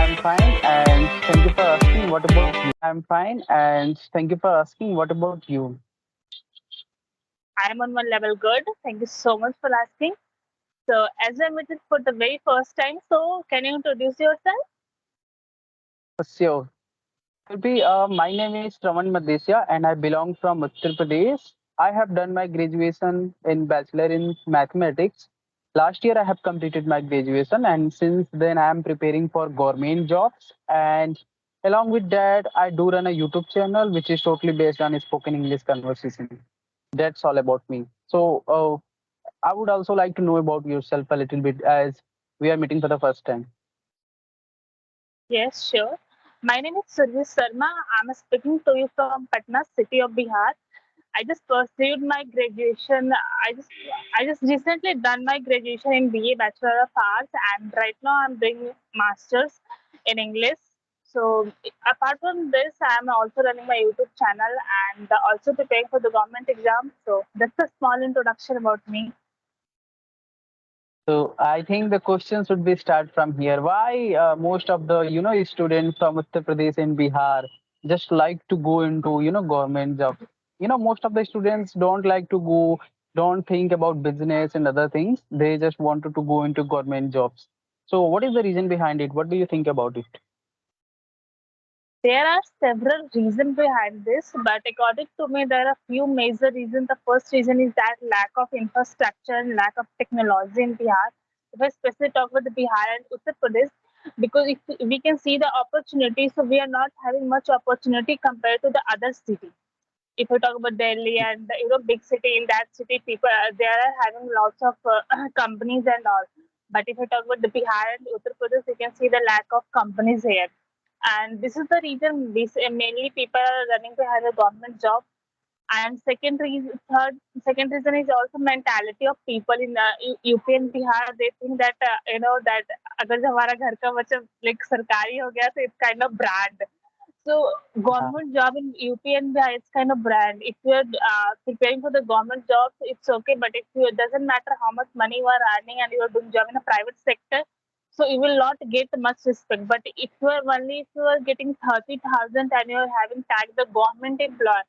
I'm fine and thank you for asking. What about you? I'm fine and thank you for asking. What about you? I'm on one level good. Thank you so much for asking. So, as I met it for the very first time, so can you introduce yourself? Sure. My name is Raman Madesya and I belong from Uttar Pradesh. I have done my graduation in Bachelor in Mathematics. Last year I have completed my graduation and since then I am preparing for government jobs and along with that I do run a YouTube channel which is totally based on spoken English conversation. That's all about me. So I would also like to know about yourself a little bit as we are meeting for the first time. Yes, sure. My name is Survi Sharma. I'm speaking to you from Patna, city of Bihar. I just pursued my graduation. I just recently done my graduation in BA Bachelor of Arts, and right now I'm doing masters in English. So apart from this, I'm also running my YouTube channel and also preparing for the government exam. So that's a small introduction about me. So I think the question should be start from here. Why most of the students from Uttar Pradesh and Bihar just like to go into government job? Most of the students don't like to go, don't think about business and other things. They just wanted to go into government jobs. So what is the reason behind it? What do you think about it? There are several reasons behind this, but according to me, there are few major reasons. The first reason is that lack of infrastructure and lack of technology in Bihar. If I specifically talk about the Bihar and Uttar Pradesh, because if we can see the opportunity, so we are not having much opportunity compared to the other city. If we talk about Delhi and big city, in that city, people they are having lots of companies and all. But if we talk about the Bihar and Uttar Pradesh, you can see the lack of companies here, and this is the reason mainly people are running to have a government job. And second reason is also mentality of people in UP and Bihar. They think that that अगर जो हमारा घर का बच्चा like सरकारी हो गया, so it's kind of brand. So Uh, government job in UP and Bihar, it's kind of brand. If you're preparing for the government jobs, it's okay. But if you, it doesn't matter how much money you are earning and you are doing job in a private sector, so you will not get much respect. But if you are getting 30,000 and you are having tagged the government employee,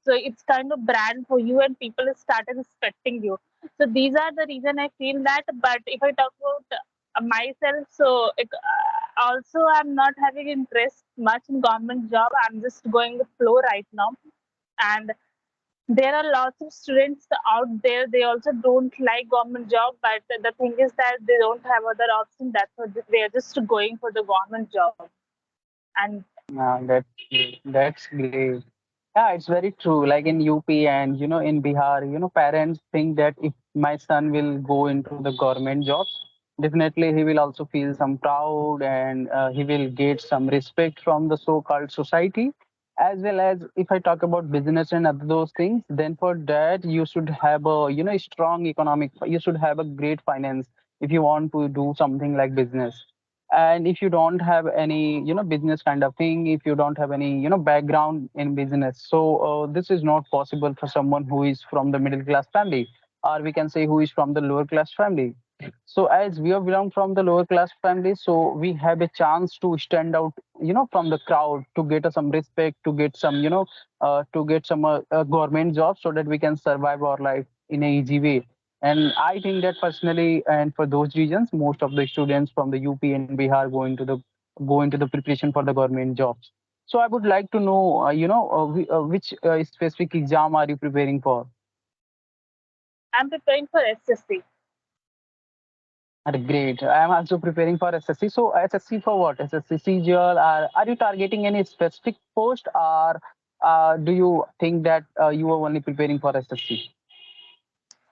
so it's kind of brand for you and people started respecting you. So these are the reason I feel that. But if I talk about myself, so also I'm not having interest much in government job. I'm just going the flow right now, and there are lots of students out there. They also don't like government job, but the thing is that they don't have other option. That's why they are just going for the government job. And that's great. Yeah, it's very true. Like in UP and in Bihar, parents think that if my son will go into the government jobs, definitely he will also feel some proud and he will get some respect from the so-called society. As well as if I talk about business and other those things, then for that you should have a strong economic. You should have a great finance if you want to do something like business. And if you don't have any business kind of thing, if you don't have any background in business, so this is not possible for someone who is from the middle class family, or we can say who is from the lower class family. So as we are belong from the lower class family, so we have a chance to stand out from the crowd, to get some respect, to get some government job, so that we can survive our life in a easy way. And I think that personally, and for those reasons, most of the students from the UP and Bihar go into the preparation for the government jobs. So I would like to know, which specific exam are you preparing for? I'm preparing for SSC. Great. I am also preparing for SSC. So SSC for what? SSC CGL. Are you targeting any specific post, or do you think that you are only preparing for SSC,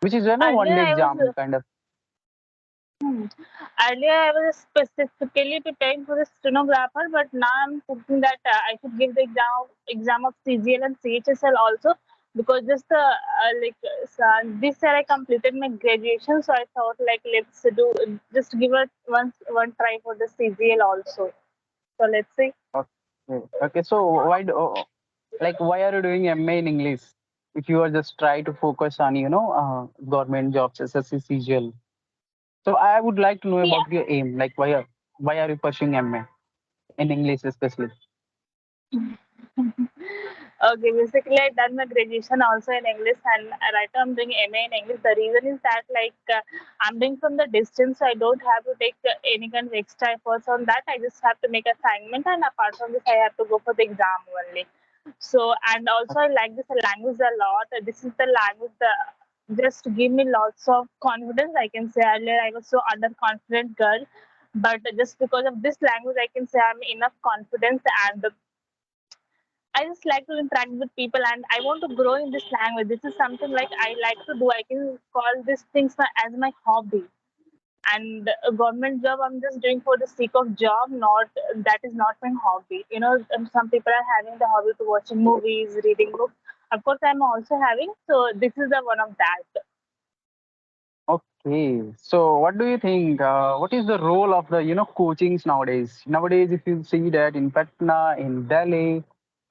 which is one Earlier, day I was exam kind of? Hmm. Earlier, I was specifically preparing for the stenographer, but now I'm thinking that I should give the exam of CGL and CHSL also, because just this year I completed my graduation, so I thought like let's do just give it one try for the CGL also. So let's see. Okay. Okay. So why are you doing MA in English if you are just try to focus on government jobs, SSC, CGL? So I would like to know See, about your aim. Like why are you pursuing MA? in English especially? Okay, basically I done my graduation also in English, and right now I'm doing MA in English. The reason is that I'm doing from the distance, so I don't have to take any kind of extra efforts on that. I just have to make assignment, and apart from this, I have to go for the exam only. So, and also I like this language a lot. This is the language that just give me lots of confidence. I can say earlier I was so underconfident girl, but just because of this language, I can say I'm enough confidence, and I just like to interact with people, and I want to grow in this language. This is something like I like to do. I can call these things as my hobby. And a government job, I'm just doing for the sake of job. Not that is not my hobby. You know, some people are having the hobby to watching movies, reading books. Of course, I'm also having. So this is the one of that. Okay, so what do you think? What is the role of the coachings nowadays? Nowadays, if you see that in Patna, in Delhi,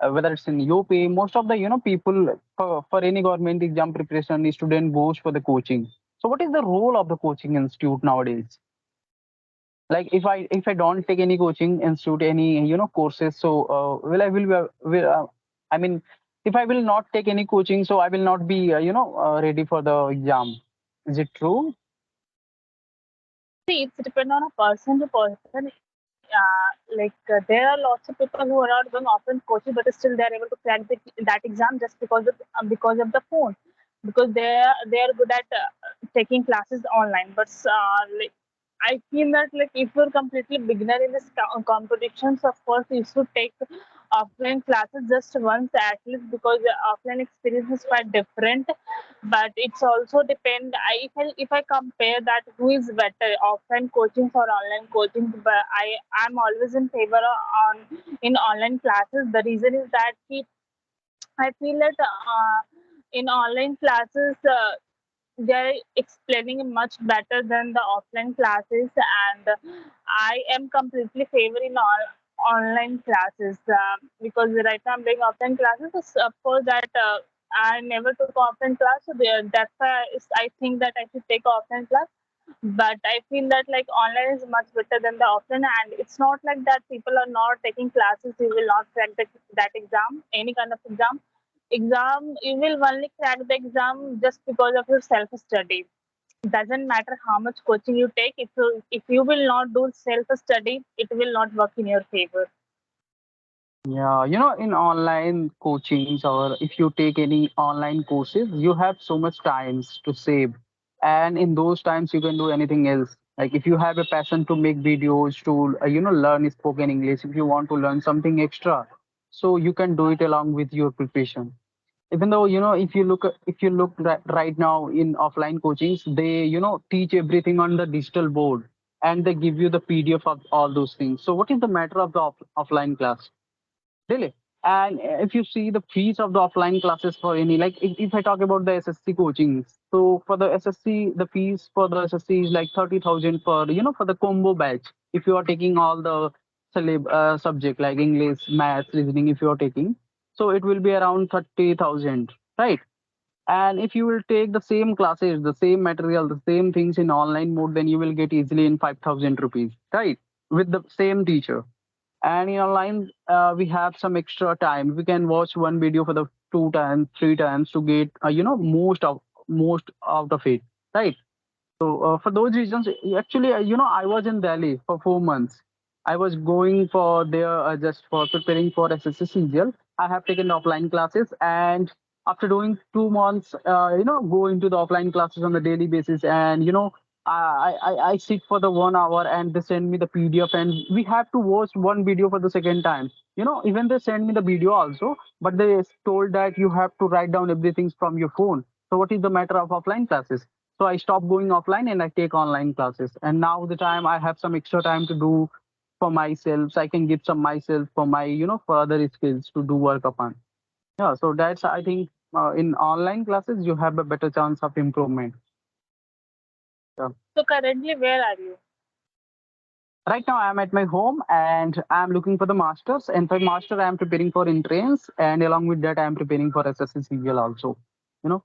whether it's in UP, most of the people for any government exam preparation, the student goes for the coaching. So, what is the role of the coaching institute nowadays? Like if I don't take any coaching institute, any courses, so will I mean, if I will not take any coaching, so I will not be ready for the exam. Is it true? See, it's depend on a person to person. There are lots of people who are not going often coaching, but still they are able to crack that exam just because of the phone, because they are good at taking classes online. But I feel that like if you're completely beginner in this competitions, of course you should take offline classes just once at least, because the offline experience is quite different. But it's also depend. If I compare that who is better, offline coaching or online coaching, but I'm always in favor on in online classes. The reason is that I feel that in online classes they're explaining much better than the offline classes, and I am completely favoring all online classes, because right now I'm doing offline classes. So of course that I never took offline class, so that's why I think that I should take offline class. But I feel that like online is much better than the offline, and it's not like that people are not taking classes, you will not crack that exam, any kind of exam. You will only crack the exam just because of your self study. Doesn't matter how much coaching you take, if you will not do self study, it will not work in your favor. Yeah, in online coachings or if you take any online courses, you have so much times to save. And in those times, you can do anything else. Like if you have a passion to make videos, to, learn spoken English, if you want to learn something extra, so you can do it along with your preparation. Even though, if you look right now in offline coachings, they, teach everything on the digital board and they give you the PDF of all those things. So what is the matter of the offline class? Really? And if you see the fees of the offline classes for any, like if I talk about the SSC coaching, so for the SSC, the fees for the SSC is like 30,000 for, for the combo batch. If you are taking all the subject like English, math, reasoning, if you are taking, so it will be around 30,000, right? And if you will take the same classes, the same material, the same things in online mode, then you will get easily in 5,000 rupees, right? With the same teacher. And in online, we have some extra time. We can watch one video for the 2 times, 3 times to get, most out of it, right? So for those reasons, actually, I was in Delhi for 4 months. I was going for there just for preparing for SSC CGL. I have taken offline classes, and after doing 2 months, go into the offline classes on the daily basis, and I sit for the 1 hour, and they send me the PDF, and we have to watch one video for the second time. Even they send me the video also, but they told that you have to write down everything from your phone. So what is the matter of offline classes? So I stopped going offline and I take online classes. And now the time I have some extra time to do for myself, so I can give some myself for my, further skills to do work upon. Yeah, so that's, I think, in online classes you have a better chance of improvement. Yeah. So currently, where are you? Right now I'm at my home and I'm looking for the masters. And for master I'm preparing for entrance, and along with that I'm preparing for SSC CGL also. You know.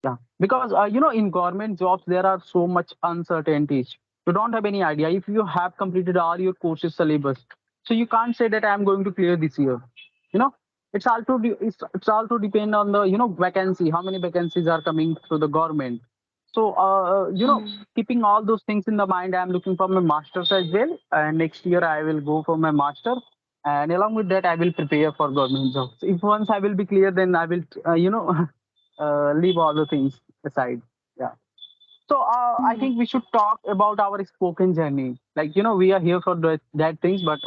Yeah, because in government jobs there are so much uncertainties. You don't have any idea if you have completed all your courses syllabus. So you can't say that I'm going to clear this year. You know, it's also depend on the vacancy, how many vacancies are coming through the government. So keeping all those things in the mind, I'm looking for my masters as well, and next year I will go for my master, and along with that I will prepare for government jobs. If once I will be clear, then I will leave all the things aside. Yeah. So I Hmm. think we should talk about our spoken journey. Like we are here for that things, but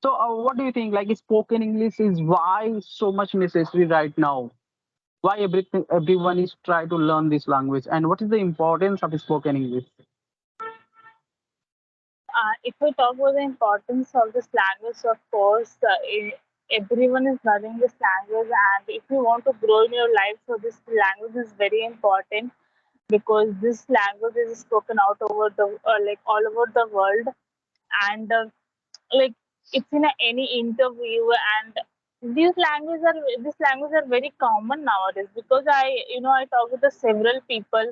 what do you think? Like, spoken English is why so much necessary right now? Why everyone is trying to learn this language, and what is the importance of spoken English? If we talk about the importance of this language, of course, everyone is learning this language, and if you want to grow in your life, so this language is very important because this language is spoken out over the like all over the world, and like it's in any interview, and these languages are very common nowadays because I talk with the several people,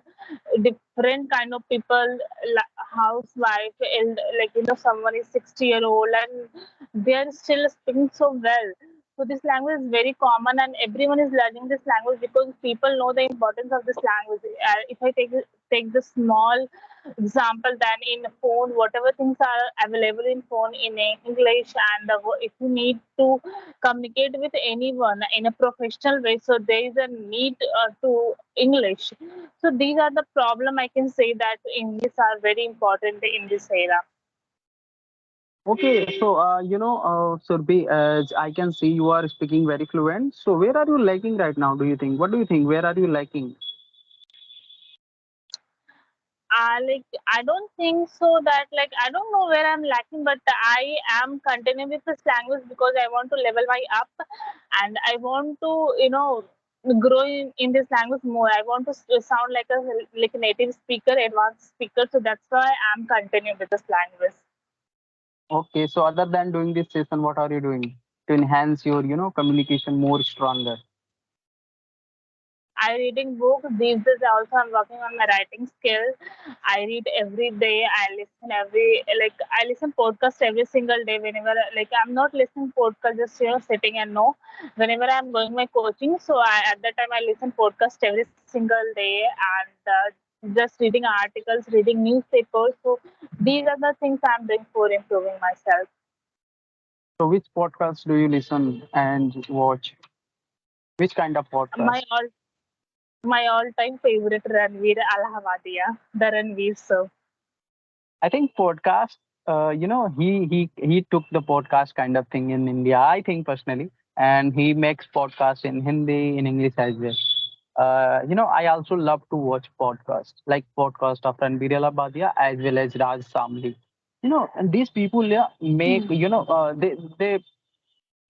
different kind of people, housewife, and someone is 60-year-old and they are still speaking so well. So this language is very common and everyone is learning this language because people know the importance of this language. If I take the small example, then in phone whatever things are available in phone in English, and if you need to communicate with anyone in a professional way, so there is a need to English. So these are the problem I can say that English are very important in this era. Okay, so Surbhi, as I can see, you are speaking very fluent. So where are you lacking right now? Do you think? What do you think? Where are you lacking? I don't think so that I don't know where I'm lacking, but I am continuing with this language because I want to level my up, and I want to grow in this language more. I want to sound like a native speaker, advanced speaker. So that's why I'm continuing with this language. Okay, so other than doing this session, what are you doing to enhance your communication more stronger? I reading books these days. Also, I'm working on my writing skill. I read every day. I listen podcast every single day. Whenever I'm not listening podcast, just sitting and no. Whenever I'm going my coaching, so at that time I listen podcast every single day, and just reading articles, reading newspapers. So these are the things I'm doing for improving myself. So which podcast do you listen and watch? Which kind of My podcast? all my all time favorite Ranveer Allahabadiya, the Ranveer Sir. I think podcast. He took the podcast kind of thing in India. I think personally, and he makes podcasts in Hindi, in English as well. I also love to watch podcasts like podcast of Ranbir Alabadia as well as Raj Samli. And these people, yeah, make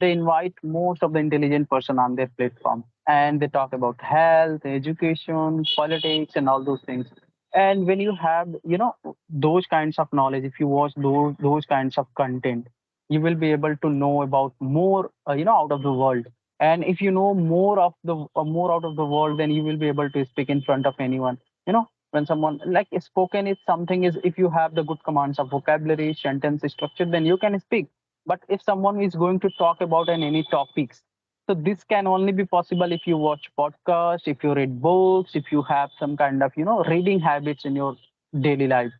they invite most of the intelligent person on their platform, and they talk about health, education, politics, and all those things. And when you have those kinds of knowledge, if you watch those kinds of content, you will be able to know about more out of the world. And if you know more out of the world, then you will be able to speak in front of anyone. When someone like spoken is something, is if you have the good commands of vocabulary, sentence structure, then you can speak. But if someone is going to talk about any topics, so this can only be possible if you watch podcasts, if you read books, if you have some kind of reading habits in your daily life.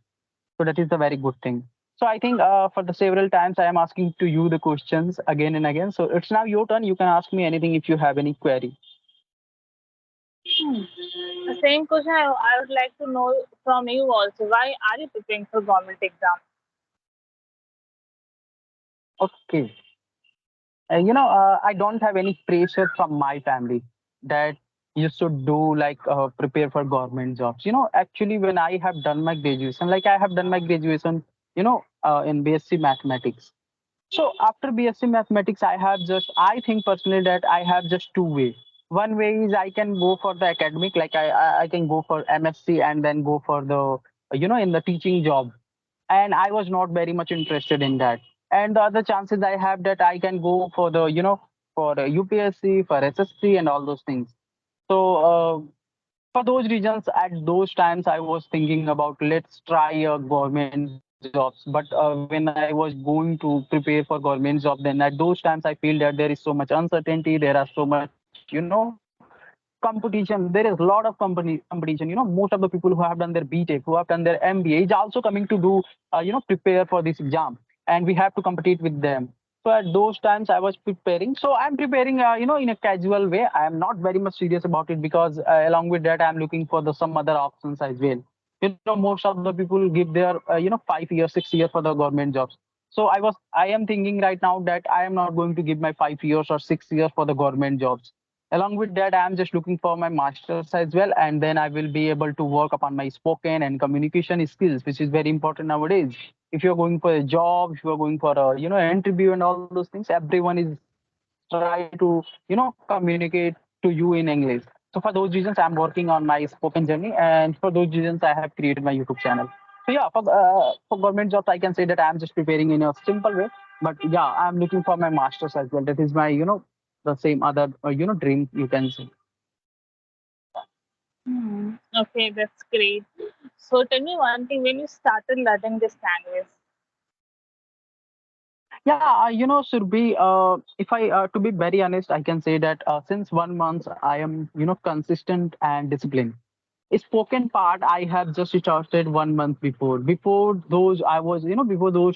So that is a very good thing. So I think for the several times I am asking to you the questions again and again. So it's now your turn. You can ask me anything if you have any query. Hmm. The same question I would like to know from you also. Why are you preparing for government exam? Okay. I don't have any pressure from my family that you should do like prepare for government jobs. Actually, when I have done my graduation, like I have done my graduation, in BSc mathematics. So after BSc mathematics, I think personally that I have just two ways. One way is I can go for the academic, like I can go for MSc and then go for the, in the teaching job. And I was not very much interested in that. And the other chances I have that I can go for the, for UPSC, for SSC, and all those things. So for those reasons, at those times, I was thinking about let's try a government job. jobs. But when I was going to prepare for government job, then at those times I feel that there is so much uncertainty. There are so much, competition. There is a lot of competition. Most of the people who have done their BTech, who have done their MBA, is also coming to do, prepare for this exam, and we have to compete with them. So at those times, I was preparing. So I'm preparing, in a casual way. I am not very much serious about it because along with that, I'm looking for the some other options as well. Most of the people give their, 5 years, 6 years for the government jobs. So I am thinking right now that I am not going to give my 5 years or 6 years for the government jobs. Along with that, I'm just looking for my master's as well, and then I will be able to work upon my spoken and communication skills, which is very important nowadays. If you're going for a job, if you're going for a, interview and all those things, everyone is try to, communicate to you in English. So for those reasons, I'm working on my spoken journey, and for those reasons, I have created my YouTube channel. So yeah, for government jobs, I can say that I'm just preparing in a simple way. But yeah, I'm looking for my masters as well. That is my, the same other, dream you can say. Okay, that's great. So tell me one thing, when you started learning this language. Yeah, Surbhi, if I, to be very honest, I can say that since 1 month, I am, consistent and disciplined. Spoken part I have just started 1 month before. Before those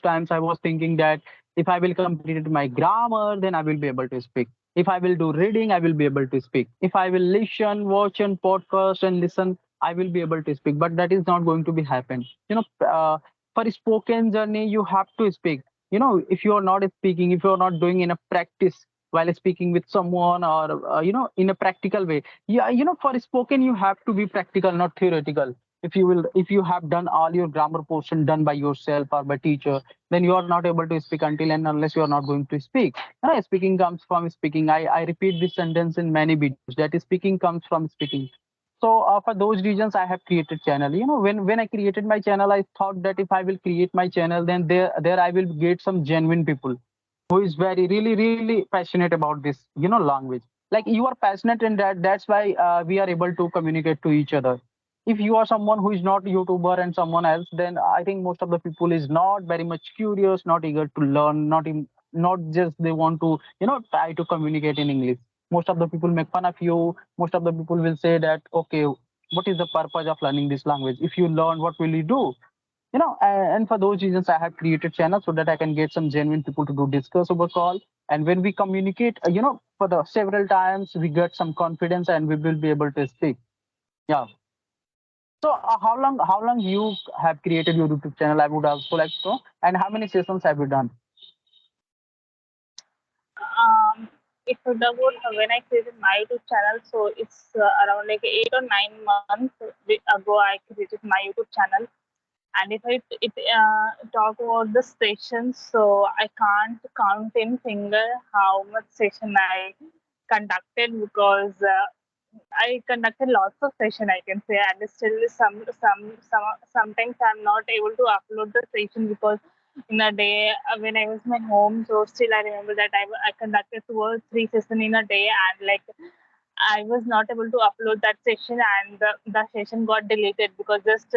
times I was thinking that if I will complete my grammar, then I will be able to speak. If I will do reading, I will be able to speak. If I will listen, watch and podcast and listen, I will be able to speak. But that is not going to be happen. For spoken journey, you have to speak. If you are not speaking, if you are not doing enough practice while speaking with someone, or in a practical way. Yeah, for spoken you have to be practical, not theoretical. If you have done all your grammar portion done by yourself or by teacher, then you are not able to speak until and unless you are not going to speak. Speaking comes from speaking. I repeat this sentence in many videos, that is speaking comes from speaking. So for those reasons I have created channel. When I created my channel, I thought that if I will create my channel, then there I will get some genuine people who is very really really passionate about this, language. Like you are passionate in that, that's why we are able to communicate to each other. If you are someone who is not YouTuber and someone else, then I think most of the people is not very much curious, not eager to learn, not just they want to, try to communicate in English. Most of the people make fun of you. Most of the people will say that, okay, what is the purpose of learning this language? If you learn, what will you do? And for those reasons I have created channels so that I can get some genuine people to do discuss over call. And when we communicate, for the several times, we get some confidence and we will be able to speak. Yeah. So how long you have created your YouTube channel? I would also like to know. And how many sessions have you done? If you talk about when I created my YouTube channel, so it's around like 8 or 9 months ago I created my YouTube channel. And if I talk about the sessions, so I can't count in finger how much session I conducted because I conducted lots of session, I can say, and still sometimes I'm not able to upload the session because in a day when I was in my home, so still I remember that I conducted 2 or 3 session in a day, and like I was not able to upload that session, and the session got deleted because just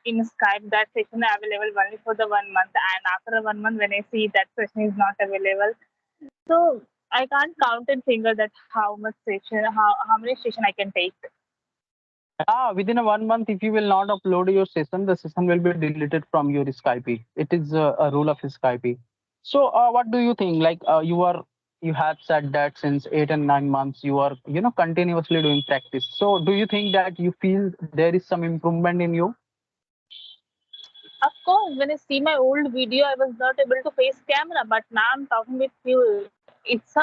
in Skype that session available only for the 1 month, and after 1 month when I see that session is not available, so I can't count in finger that how much session, how many session I can take. Within a 1 month, if you will not upload your session, the session will be deleted from your Skype. It is a rule of Skype. So, what do you think? Like, you have said that since 8 and 9 months, you are, continuously doing practice. So, do you think that you feel there is some improvement in you? Of course, when I see my old video, I was not able to face camera, but now I'm talking with you. It's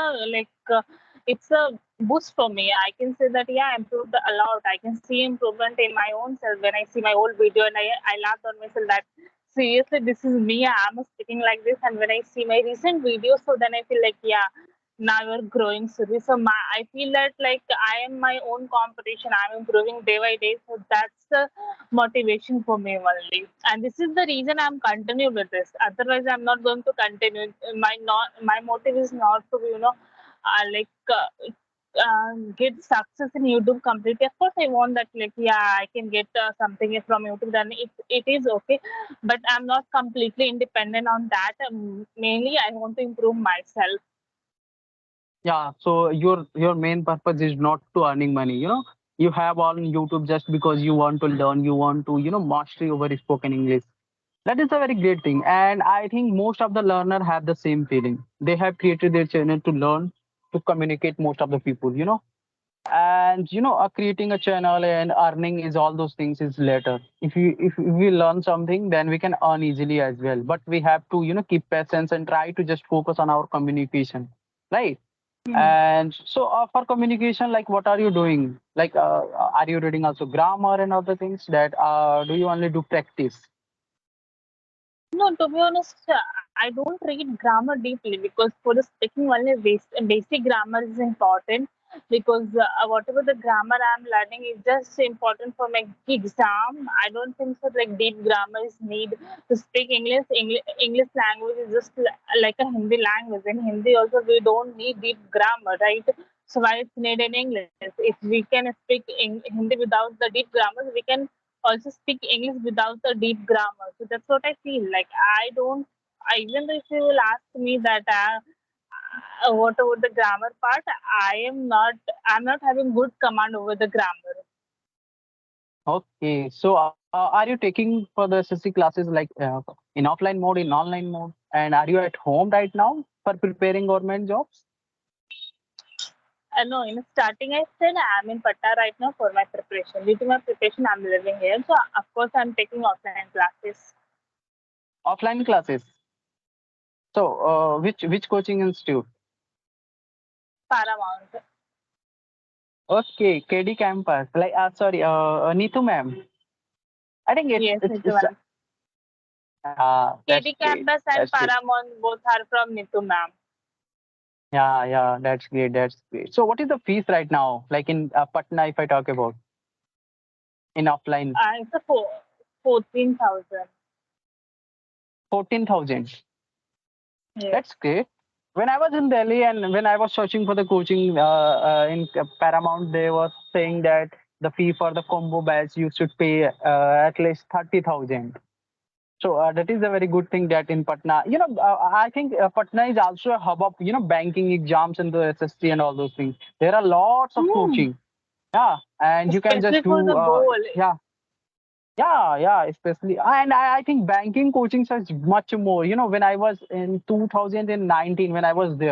a boost for me. I can say that yeah, I improved a lot. I can see improvement in my own self when I see my old video, and I laughed on myself that seriously this is me. I'm speaking like this, and when I see my recent videos, so then I feel like yeah, now you're growing slowly. So I feel that like I am my own competition. I'm improving day by day. So that's the motivation for me only. And this is the reason I'm continue with this. Otherwise, I'm not going to continue. My motive is not to like get success in YouTube completely. Of course, I want that. Like, yeah, I can get something from YouTube. Then it is okay, but I'm not completely independent on that. Mainly, I want to improve myself. Yeah, so your main purpose is not to earning money. You have on YouTube just because you want to learn, you want to mastery over spoken English. That is a very great thing, and I think most of the learner have the same feeling. They have created their channel to learn, to communicate most of the people. And creating a channel and earning is all those things is later. If we learn something, then we can earn easily as well. But we have to keep patience and try to just focus on our communication, right? Hmm. And so for communication, like what are you doing? Like are you reading also grammar and other things that do you only do practice? No, to be honest, I don't read grammar deeply because for the speaking only basic grammar is important because whatever the grammar I'm learning is just important for my exam. I don't think so. Like deep grammar is need to speak English. English language is just like a Hindi language. In Hindi also we don't need deep grammar, right? So why it's needed in English? If we can speak Hindi without the deep grammar, we can also speak English without the deep grammar. So that's what I feel. Like I don't, even though if you will ask me that what about the grammar part, I'm not having good command over the grammar. Okay, so are you taking for the SSC classes like in offline mode, in online mode, and are you at home right now for preparing government jobs? No, in starting I said I'm in Patna right now for my preparation. Due to my preparation, I'm living here. So of course I'm taking offline classes. Offline classes. So which coaching institute? Paramount. Okay, KD campus. Like sorry, Neetu ma'am. I think Yes, Nitu it's ma'am. that's KD great. campus and That's great. Paramount both are from Nitu ma'am. Yeah, that's great. That's great. So what is the fees right now? Like in Patna, if I talk about in offline, It's a 14,000. 14,000. Yes. That's great. When I was in Delhi and when I was searching for the coaching in Paramount, they were saying that the fee for the combo batch you should pay at least 30,000. So that is a very good thing that in Patna, I think Patna is also a hub of banking exams and the SSC and all those things. There are lots of Hmm. coaching. Yeah, and you can Especially just for the do goal. yeah. Yeah, especially, and I think banking coaching is much more. When I was in 2019, when I was there.